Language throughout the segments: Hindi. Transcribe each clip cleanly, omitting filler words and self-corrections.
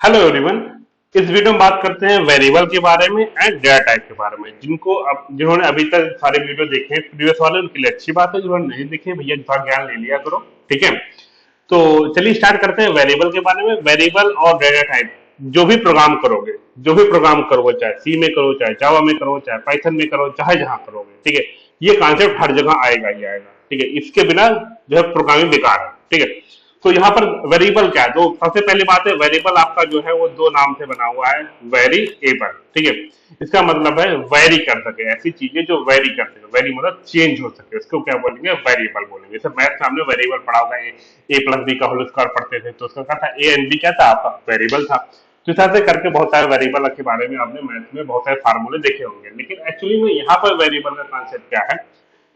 Hello everyone. इस वीडियो में बात करते हैं वेरिएबल के बारे में एंड डेटा टाइप के बारे में। जिन्होंने अभी तक सारे वीडियो देखे हैं प्रीवियस वाले, उनके लिए अच्छी बात है। जिन्होंने नहीं देखे भैया थोड़ा ज्ञान ले लिया करो, ठीक है। तो चलिए स्टार्ट करते हैं वेरिएबल के बारे में। वेरिएबल और डेटा टाइप, जो भी प्रोग्राम करोगे, चाहे सी में करो, चाहे जावा में करो, चाहे पाइथन में करो, चाहे जहां करोगे, ठीक है, ये कॉन्सेप्ट हर जगह आएगा ही आएगा, ठीक है। इसके बिना जो है प्रोग्रामिंग बेकार है, ठीक है। तो यहाँ पर वेरिएबल क्या है, तो सबसे पहली बात है वेरिएबल आपका जो है वो दो नाम से बना हुआ है, वेरिएबल, ठीक है। इसका मतलब है वेरी कर सके, ऐसी चीजें जो वेरी कर सके, वेरी मतलब चेंज हो सके, उसको क्या बोलेंगे, वेरिएबल बोलेंगे। जैसे मैथ में हमने वेरिएबल पढ़ा होगा, ए प्लस बी का होल स्क्वायर पढ़ते थे, तो उसका क्या था, ए एंड बी क्या था आपका, वेरिएबल था। तो इस तरह से करके बहुत सारे वेरिएबल के बारे में आपने मैथ में बहुत सारे फार्मूले देखे होंगे। लेकिन एक्चुअली में यहाँ पर वेरिएबल का कॉन्सेप्ट क्या है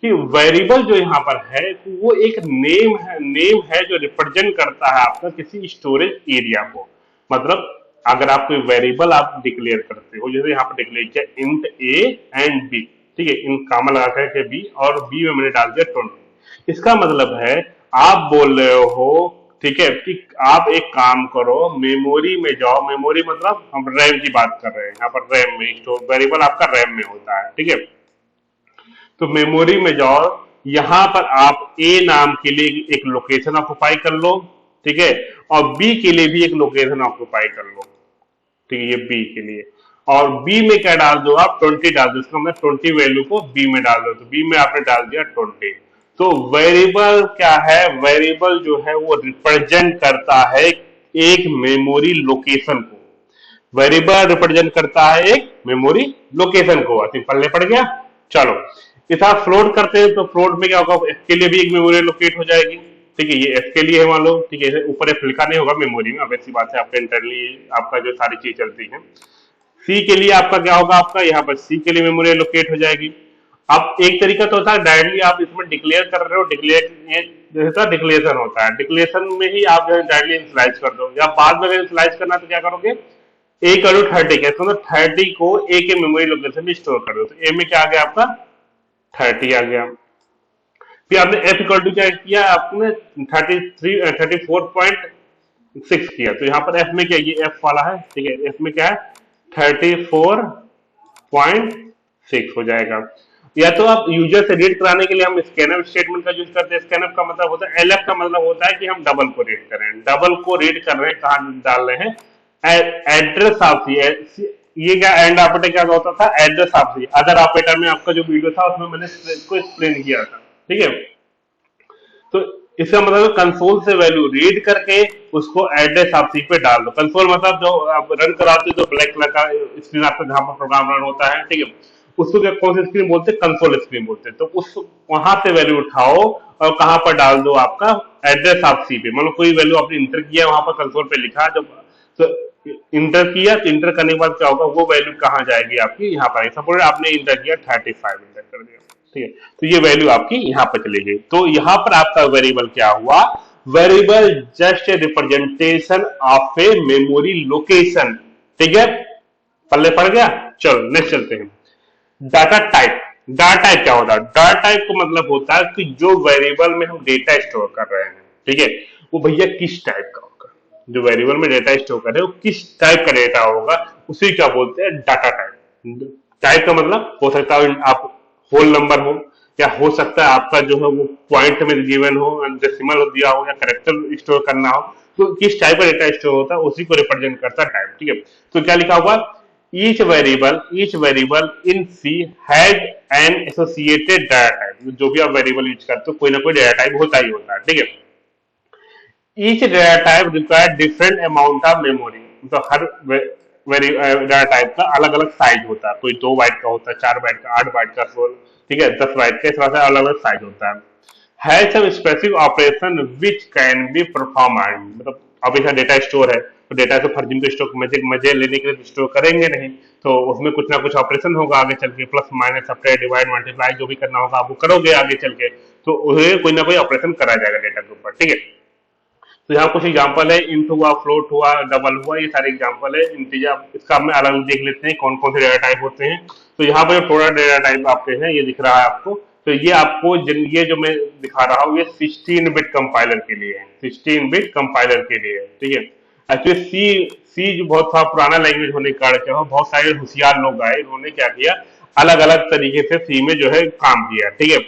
कि वेरिएबल जो यहाँ पर है वो एक नेम है जो रिप्रेजेंट करता है आपका किसी स्टोरेज एरिया को। मतलब अगर आप कोई वेरिएबल आप डिक्लेयर करते हो, जैसे यहाँ पर डिक्लेयर किया इंट ए एंड बी, ठीक है, इन कामा लगा करके बी, और बी में मैंने डाल दिया 20। इसका मतलब है आप बोल रहे हो, ठीक है, कि आप एक काम करो, मेमोरी में जाओ। मेमोरी मतलब हम रैम की बात कर रहे हैं, यहाँ पर रैम में स्टोर वेरिएबल आपका रैम में होता है, ठीक है। तो मेमोरी में जाओ, यहां पर आप ए नाम के लिए एक लोकेशन ऑक्युपाई कर लो, ठीक है, और बी के लिए भी एक लोकेशन ऑक्युपाई कर लो, ठीक है, ये बी के लिए। और बी में क्या डाल दो आप, 20 डाल दो। इसका मतलब 20 वैल्यू को बी में डाल दो, तो बी में आपने डाल दिया 20। तो वेरिएबल क्या है, वेरिएबल जो है वो रिप्रेजेंट करता है एक मेमोरी लोकेशन को। वेरिएबल रिप्रेजेंट करता है एक मेमोरी लोकेशन को। सिंपल पड़ गया। चलो, इस आप फ्लोट करते हैं तो फ्लोट में क्या होगा, एफ के लिए भी एक मेमोरी लोकेट हो जाएगी, ठीक है, ये एफ के लिए है मान लो, ठीक है। ऊपर एफ लिखा नहीं होगा मेमोरी में, अब ऐसी बात है, आपका इंटरनली आपका जो सारी चीज चलती है। सी के लिए आपका क्या होगा, आपका यहाँ पर सी के लिए मेमोरी लोकेट हो जाएगी। अब एक तरीका तो होता है डायरेक्टली आप इसमें डिक्लेयर कर रहे हो, जैसा डिक्लेरेशन होता है, डिक्लेरेशन में ही आप जो है डायरेक्टली इनिशियलाइज कर दो, या बाद में अगर इनिशियलाइज करना तो क्या करोगे, ए करो 30 का, इसका मतलब 30 को ए के मेमोरी लोकेशन में स्टोर कर दो। तो ए में क्या आ गया आपका 30 आ गया। फिर आपने एफ इक्वल टू क्या किया, आपने 34.6 किया, तो यहाँ पर एफ में क्या, ये एफ वाला है, ठीक है, एफ में क्या है 34.6 हो जाएगा। या तो आप यूजर से रीड कराने के लिए हम स्कैनफ स्टेटमेंट का यूज करते हैं। स्कैनफ का मतलब होता है, एलएफ का मतलब होता है कि हम डबल को रीड कर रहे हैं। डबल को रीड कर रहे हैं, कहां डाल रहे हैं, एड्रेस ऑफ ये क्या एंड ऑपरेटर क्या होता था, एड्रेस ऑफ अदर ऑपरेटर में आपका जो वीडियो था उसमें मैंने इसको एक्सप्लेन किया था, ठीक है। तो इसका मतलब कंसोल से वैल्यू रीड करके उसको एड्रेस ऑफ सी पे डाल दो। कंसोल मतलब जो आप रन कराते हो, जो ब्लैक कलर का स्क्रीन आपका जहां पर प्रोग्राम रन होता है, ठीक है, उसको क्या कौन सी स्क्रीन बोलते हैं, कंसोल स्क्रीन बोलते हैं। तो उस वहां से वैल्यू उठाओ और कहां पर डाल दो, आपका एड्रेस ऑफ सी पे। मतलब कोई वैल्यू आपने इंटर किया, वहां पर कंसोल पे लिखा, जब तो इंटर किया, तो इंटर करने के बाद क्या होगा, वो वैल्यू कहां जाएगी आपकी, यहाँ पर। सपोज आपने इंटर किया 35 इंटर कर दिया, ठीक है, तो ये वैल्यू आपकी यहाँ पर चली गई। तो यहाँ पर आपका वेरिएबल क्या हुआ, variable just a representation of a memory location, ठीक है, पल्ले पड़ गया। चलो नेक्स्ट चलते हैं, डाटा टाइप। डाटा टाइप क्या होता है, डाटा टाइप का मतलब होता है कि जो वेरिएबल में हम डेटा स्टोर कर रहे हैं, ठीक है, वो भैया किस टाइप का होगा। जो वेरिएबल में डेटा स्टोर कर रहे हैं वो किस टाइप का डेटा होगा, उसे क्या बोलते हैं, डाटा टाइप। टाइप का मतलब हो सकता है आप होल नंबर हो, या हो सकता है आपका जो है वो पॉइंट में गिवन हो, डेसिमल दिया हो, या कैरेक्टर स्टोर करना हो। तो किस टाइप का डेटा स्टोर होता है उसी को रिप्रेजेंट करता है टाइप, ठीक है। तो क्या लिखा हुआ, each variable in C has an associated data type। जो भी आप वेरिएबल यूज करते हो कोई ना कोई डेटा टाइप होता ही होता है, ठीक है। Each data type require different amount of memory. तो हर डेटा टाइप का अलग अलग साइज होता है, कोई 2 बाइट का होता है, 4 बाइट का, 8 बाइट का, 16, ठीक है, 10 बाइट का, इस तरह से अलग अलग साइज होता है। Has some specific operation which can be performed. मतलब अब इसका डेटा स्टोर है, तो डेटा से फर्जिंग को स्टोर मजे लेने के लिए स्टोर करेंगे नहीं, तो उसमें कुछ ना कुछ ऑपरेशन होगा आगे चल के, plus minus subtract divide multiply जो भी करना होगा आप वो करोगे आगे चल के, तो उन्हें कोई ना कोई ऑपरेशन करा जाएगा डेटा के ऊपर, ठीक है। तो यहाँ कुछ एग्जांपल है, इंट हुआ, फ्लोट हुआ, डबल हुआ, ये सारे एग्जांपल है। इंटीजर, इसका हम अलग देख लेते हैं कौन कौन से डेटा टाइप होते हैं। तो यहाँ पर जो टोटल डेटा टाइप आपके हैं ये दिख रहा है आपको। तो ये आपको ये जो मैं दिखा रहा हूँ ये 16 बिट कंपाइलर के लिए है, 16 बिट कंपाइलर के लिए है, ठीक है। एक्चुअली सी जो बहुत था पुराना लैंग्वेज होने के कारण क्या हुआ, बहुत सारे होशियार लोग आए, उन्होंने क्या किया, अलग अलग तरीके से सी में जो है काम किया, ठीक है।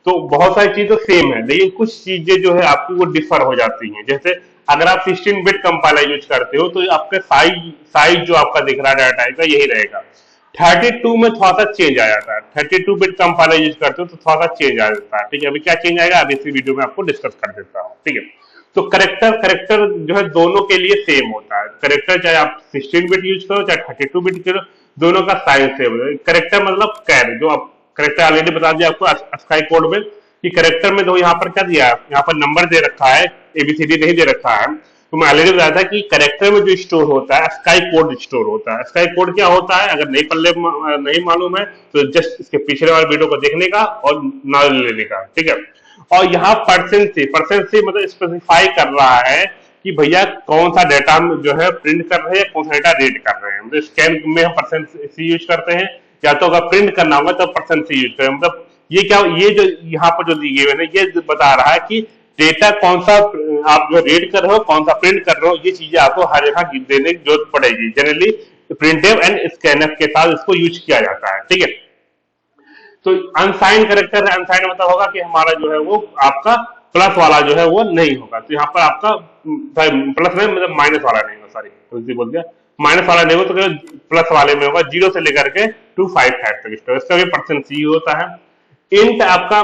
तो बहुत सारी चीजें सेम है, लेकिन कुछ चीजें जो है आपकी वो डिफर हो जाती हैं। जैसे अगर आप 16 बिट कंपाइलर यूज करते हो तो आपका साइज साइज जो आपका दिख रहा है डाटा टाइप का यही रहेगा। 32 में थोड़ा सा चेंज आ जाता है, 32 बिट कंपाइलर यूज करते हो तो थोड़ा सा चेंज आ जाता है, ठीक है। अभी क्या चेंज आएगा अभी इसी वीडियो में आपको डिस्कस कर देता हूँ, ठीक है। तो करेक्टर करेक्टर जो है दोनों के लिए सेम होता है। करेक्टर चाहे आप 16 बिट यूज करो चाहे 32 बिट करो, दोनों का साइज सेम है। करेक्टर मतलब कैर, जो आप करेक्टर ऑलरेडी बता दिया आपको स्काई कोड में कि करेक्टर में, तो यहाँ पर क्या दिया है, यहाँ पर नंबर दे रखा है, एबीसीडी नहीं दे रखा है। तो मैं ऑलरेडी बताया था कि करेक्टर में जो स्टोर होता है स्काई कोड स्टोर होता है। स्काई कोड क्या होता है, अगर नहीं पल्ले नहीं मालूम है तो जस्ट इसके पिछले वाले वीडियो को देखने का और नॉलेज लेने का, ठीक है। और यहाँ परसेंट सी मतलब स्पेसिफाई कर रहा है कि भैया कौन सा डेटा जो है प्रिंट कर रहे हैं, कौन सा डेटा रीड कर रहे हैं। मतलब स्कैन में हम परसेंट सी यूज करते हैं, या तो अगर प्रिंट करना होगा तो परसेंट सी यूज करें। मतलब ये क्या, ये जो यहाँ पर जो दी गई है ये बता रहा है कि डेटा कौन सा आप जो रीड कर रहे हो, कौन सा प्रिंट कर रहे हो, ये चीजें आपको हर जगह देने की जरूरत पड़ेगी। जनरली प्रिंटफ एंड स्कैनफ के साथ इसको यूज किया जाता है, ठीक है। तो अनसाइन करेक्टर है, अनसाइन मतलब होगा कि हमारा जो है वो आपका प्लस वाला जो है वो नहीं होगा। तो यहाँ पर आपका प्लस नहीं मतलब माइनस वाला नहीं होगा, सॉरी गलती बोल दिया, माइनस वाला नहीं होगा तो प्लस वाले में होगा, 0 से लेकर के 255 तक। इसका भी परसेंट सी होता है। इंट आपका,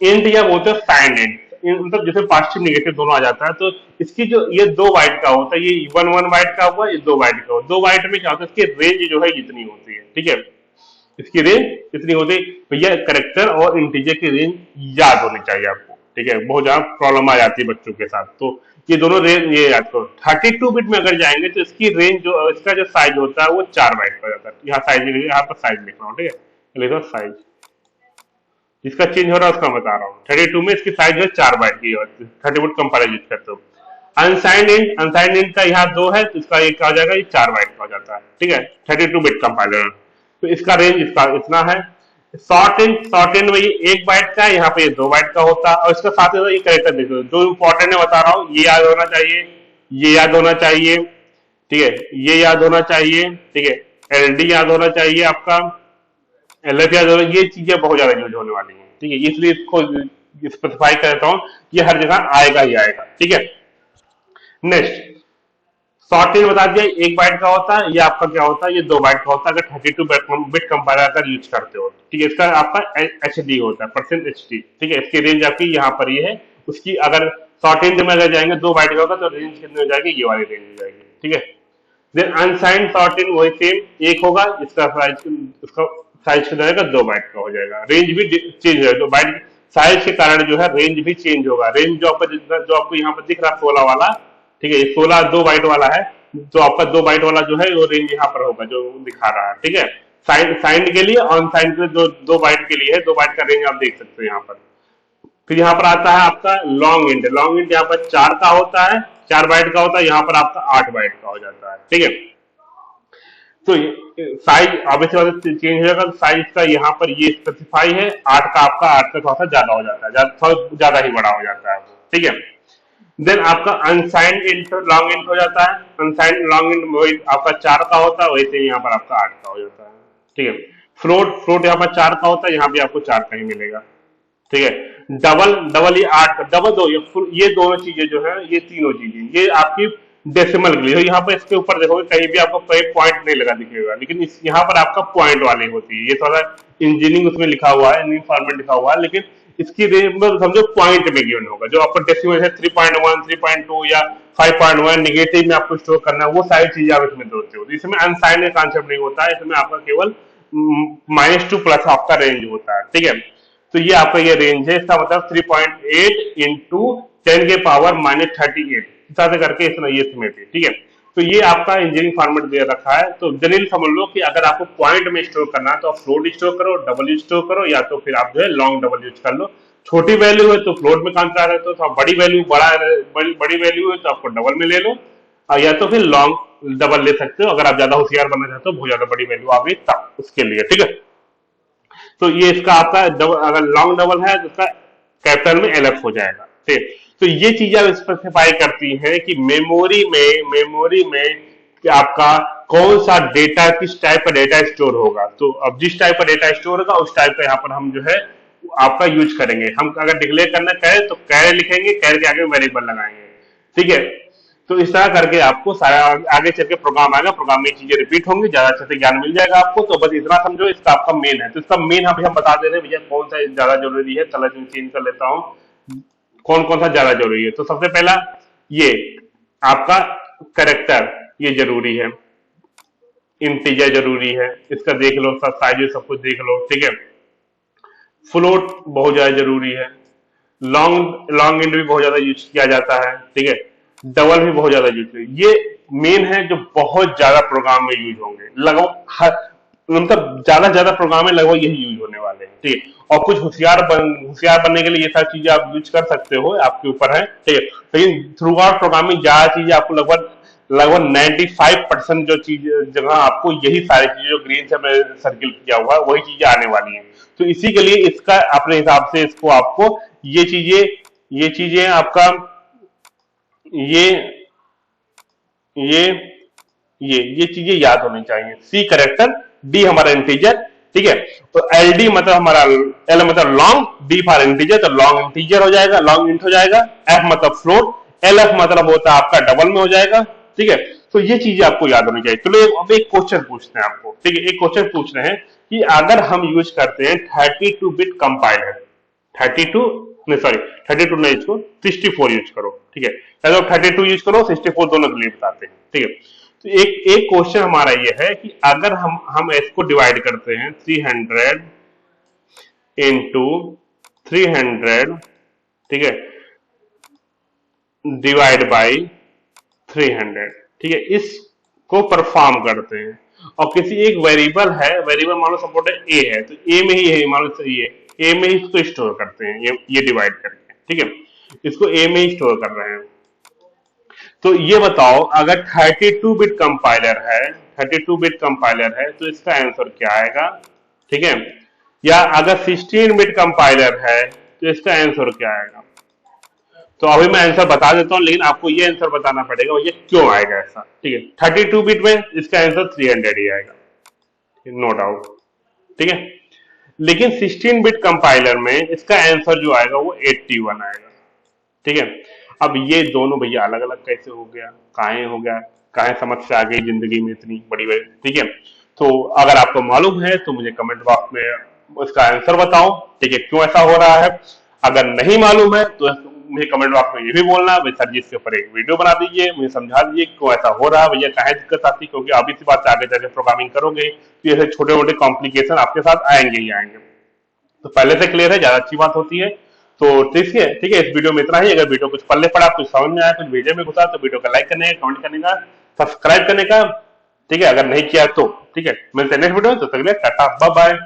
इंट या बोलते हैं साइन इंट, मतलब जैसे पॉजिटिव निगेटिव दोनों आ जाता है। तो इसकी जो ये 2 बाइट का होता है, ये 1 बाइट का हुआ, ये 2 बाइट का हुआ। 2 बाइट में क्या होता है, इसकी रेंज जो है इतनी होती है, ठीक है। इसकी रेंज इतनी होती है भैया। करेक्टर और इंटीजर की रेंज याद होनी चाहिए आपको, ठीक है। बहुत ज्यादा प्रॉब्लम आ जाती है बच्चों के साथ, तो ये दोनों रेंज ये याद करो। 32 बिट में अगर जाएंगे तो इसकी रेंज जो, इसका जो साइज होता है वो 4 बाइट का जाता है। यहाँ साइज, यहाँ पर साइज लिख रहा हूँ, ठीक है, लिखो साइज, जिसका चेंज हो रहा है उसका बता रहा हूँ। 32 में इसकी साइज है 4 बाइट की, 30 बिट कंपाइलर यूज करते हो। अनसाइंड इंट का यहाँ 2 है तो इसका एक आ जाएगा, ये 4 बाइट का हो जाता है, ठीक है, 32 बिट कंपाइलर। तो इसका रेंज इसका इतना है। शॉर्ट इंट में ये 1 बाइट का है, यहाँ पे ये 2 बाइट का होता है। और इसका साथ ही ये करेक्टर देखो, जो इंपॉर्टेंट है बता रहा हूँ, ये याद होना चाहिए, ये याद होना चाहिए, ठीक है, ये याद होना चाहिए, ठीक है, एलडी याद होना चाहिए आपका, एलएफ याद होना, ये चीजें बहुत ज्यादा यूज होने वाली हैं, ठीक है। इसलिए इसको स्पेसिफाई करता हूँ, ये हर जगह आएगा ही आएगा, ठीक है। नेक्स्ट शॉर्ट इंट बता दिया, 1 बाइट का होता है, ये आपका क्या होता है, ये 2 बाइट का होता है अगर 32 बिट कंपाइलर अगर यूज करते हो, ठीक है। इसका आपका एच डी होता है, परसेंट एच डी, ठीक है। इसकी रेंज आपकी यहाँ पर ये है। उसकी अगर शॉर्ट इंट में अगर जाएंगे 2 बाइट का होगा तो रेंज कितनी हो जाएगी, ये वाली रेंज हो जाएगी, ठीक है। देन अनसाइंड शॉर्ट इंट वही सेम 1 होगा, इसका साइज कितना जाएगा, 2 बाइट का हो जाएगा। रेंज भी चेंज है, 2 बाइट साइज के कारण जो है रेंज भी चेंज होगा। रेंज जो आपका, जो आपको यहाँ पर दिख रहा है 16 वाला, ठीक है, ये 16 2 बाइट वाला है, तो आपका 2 बाइट वाला जो है वो रेंज यहाँ पर होगा जो दिखा रहा है, ठीक है। साइंड के लिए, ऑन साइंड के लिए जो 2 बाइट के लिए है, 2 बाइट का रेंज आप देख सकते हो यहाँ पर। फिर यहाँ पर आता है आपका लॉन्ग इंट। लॉन्ग इंट यहाँ पर 4 का होता है, 4 बाइट का होता है, यहाँ पर आपका 8 बाइट का हो जाता है, ठीक है। तो साइज ऑब्वियसली चेंज हो जाएगा, साइज का यहाँ पर ये स्पेसिफाई है 8 का, आपका 8 का थोड़ा सा ज्यादा हो जाता है, थोड़ा ज्यादा ही बड़ा हो जाता है, ठीक है। देन आपका अनसाइंड इंट लॉन्ग इंट हो जाता है। अनसाइंड लॉन्ग इंट वही आपका 4 का होता है, वैसे यहाँ पर आपका 8 का हो जाता है, ठीक है। फ्लोट यहाँ पर 4 का होता है, यहाँ भी आपको 4 का ही मिलेगा, ठीक है। डबल ये 8 डबल 2, ये दोनों चीजें जो है, ये तीनों चीजें, ये आपकी डेसिमल के लिए। तो यहाँ पर इसके ऊपर देखोगे कहीं भी आपको कोई पॉइंट नहीं लगा दिखेगा, लेकिन यहाँ पर आपका पॉइंट वाली होती है। ये थोड़ा इंजीनियरिंग उसमें लिखा हुआ है, न्यू फॉर्मेट लिखा हुआ है, लेकिन इसकी रेंज में समझो पॉइंट में गिवन होगा। जो आपको डेसिमल है 3.1 3.2 या 5.1 निगेटिव में आपको स्टोर करना है, वो सारी चीजें आप इसमें जोड़ते हो। इसमें अनसाइंड का कॉन्सेप्ट नहीं होता है, इसमें आपका केवल -2 प्लस आपका रेंज होता है, ठीक है। तो ये आपका ये रेंज है, इसका मतलब 3.8 इंटू 10 के पावर -38 इस तरह से करके इतना ये समेट है, ठीक है। तो ये आपका इंजीनियरिंग फॉर्मेट दे रखा है। तो जनरली समझ लो कि अगर आपको पॉइंट में स्टोर करना है तो आप फ्लोट स्टोर करो, डबल स्टोर करो, या तो फिर आप जो है लॉन्ग डबल यूज कर लो। छोटी वैल्यू है तो फ्लोट में काम करा रहे हो, तो बड़ी वैल्यू बड़ी वैल्यू है तो आपको डबल में ले लो, और या तो फिर लॉन्ग डबल ले सकते हो। अगर आप ज्यादा होशियार बनना चाहते हो, बहुत ज्यादा बड़ी वैल्यू आ गई तब उसके लिए, ठीक है। तो ये इसका आपका अगर लॉन्ग डबल है तो इसका कैपिटल में एलएफ हो जाएगा, ठीक। तो ये चीजें आप स्पेसिफाई करती हैं कि मेमोरी में कि आपका कौन सा डेटा, किस टाइप का डेटा स्टोर होगा। तो अब जिस टाइप का डेटा स्टोर होगा उस टाइप का यहाँ पर हम जो है आपका यूज करेंगे। हम अगर डिक्लेयर करना कैर तो कैर लिखेंगे, कैर के आगे वेरिएबल लगाएंगे, ठीक है। तो इस तरह करके आपको सारा आगे चल के प्रोग्राम आएगा, प्रोग्राम में चीजें रिपीट होंगी, ज्यादा अच्छे से ज्ञान मिल जाएगा आपको। तो बस इतना समझो, इसका आपका मेन है। तो इसका मेन हम बता दे रहे हैं भैया कौन सा ज्यादा जरूरी है। चलो चेंज कर लेता हूँ, कौन कौन सा ज्यादा जरूरी है। तो सबसे पहला ये आपका करेक्टर, ये जरूरी है। इंटीजर जरूरी है, इसका देख लो, सब साइज सब कुछ देख लो, ठीक है। फ्लोट बहुत ज्यादा जरूरी है। लॉन्ग लॉन्ग इंट भी बहुत ज्यादा यूज किया जाता है, ठीक है। डबल भी बहुत ज्यादा यूज, ये मेन है जो बहुत ज्यादा प्रोग्राम में यूज होंगे। लगभग मतलब ज्यादा प्रोग्राम में लगभग यही यूज होने वाले हैं, ठीक है। और कुछ होशियार बनने के लिए ये सारी चीजें आप यूज कर सकते हो, आपके ऊपर है, ठीक है। लेकिन थ्रू आउट प्रोग्रामिंग ज्यादा चीजें आपको लगभग लगभग 95% जो चीज जगह आपको यही सारी चीजें जो ग्रीन से मैं सर्किल किया हुआ है वही चीजें आने वाली हैं। तो इसी के लिए इसका अपने हिसाब से इसको आपको ये चीजें आपका ये ये ये चीजें याद होनी चाहिए। सी करेक्टर, डी हमारा इंटीजर, ठीक है। तो एल डी मतलब हमारा, एल मतलब लॉन्ग, डी फॉर इंटीजर, तो लॉन्ग इंटीजर हो जाएगा, लॉन्ग इंट हो जाएगा। एफ मतलब फ्लोट, एल एफ मतलब होता है आपका डबल में हो जाएगा, ठीक है। तो ये चीजें आपको याद होनी चाहिए। चलो अब एक क्वेश्चन पूछते हैं आपको, ठीक है। एक क्वेश्चन पूछ रहे हैं कि अगर हम यूज करते हैं 32 बिट कंपाइलर, 32 नहीं सॉरी 32 नहीं, इसको 64 यूज करो, ठीक है। पहले 32 यूज करो, 64 दोनों के लिए बताते हैं, ठीक है। तो एक क्वेश्चन हमारा ये है कि अगर हम इसको डिवाइड करते हैं 300 इंटू 300, ठीक है, डिवाइड बाई 300, ठीक है, इसको परफॉर्म करते हैं और किसी एक वेरिएबल है, वेरिएबल मान लो सपोर्ट है ए है, तो ए में ही है, मान लो ये ए में ही इसको स्टोर करते हैं, ये डिवाइड करके, ठीक है। इसको ए में ही स्टोर कर रहे हैं। तो ये बताओ अगर 32 बिट कंपाइलर है, 32 बिट कंपाइलर है तो इसका आंसर क्या आएगा, ठीक है। या अगर 16 बिट कंपाइलर है तो इसका आंसर क्या आएगा। तो अभी मैं आंसर बता देता हूं, लेकिन आपको ये आंसर बताना पड़ेगा भैया क्यों आएगा ऐसा, ठीक है। 32 बिट में इसका आंसर 300 ही आएगा, नो डाउट, ठीक है। लेकिन 16 बिट कंपाइलर में इसका आंसर जो आएगा वो 81 आएगा, ठीक है। अब ये दोनों भैया अलग अलग कैसे हो गया, काहे हो गया, काहे समस्या आ गई जिंदगी में इतनी बड़ी बड़ी, ठीक है। तो अगर आपको मालूम है तो मुझे कमेंट बॉक्स में उसका आंसर बताओ, ठीक है, क्यों ऐसा हो रहा है। अगर नहीं मालूम है तो मुझे कमेंट बॉक्स में ये भी बोलना भाई सर जी इसके ऊपर एक वीडियो बना दीजिए, मुझे समझा दीजिए क्यों ऐसा हो रहा है भैया, काहे दिक्कत आती है। क्योंकि अभी सी बात से आगे जाके प्रोग्रामिंग करोगे तो ऐसे छोटे मोटे कॉम्प्लिकेशन आपके साथ आएंगे ही आएंगे। तो पहले से क्लियर है, ज्यादा अच्छी बात होती है। तो ठीक है, ठीक है, इस वीडियो में इतना ही। अगर वीडियो कुछ पल्ले पड़ा, कुछ समझ में आया, कुछ भेजे में घुसा तो वीडियो का लाइक करने का, कमेंट करने का, सब्सक्राइब करने का, ठीक है, अगर नहीं किया तो, ठीक है। मिलते हैं नेक्स्ट वीडियो में, तो तक के लिए टाटा बाय बाय।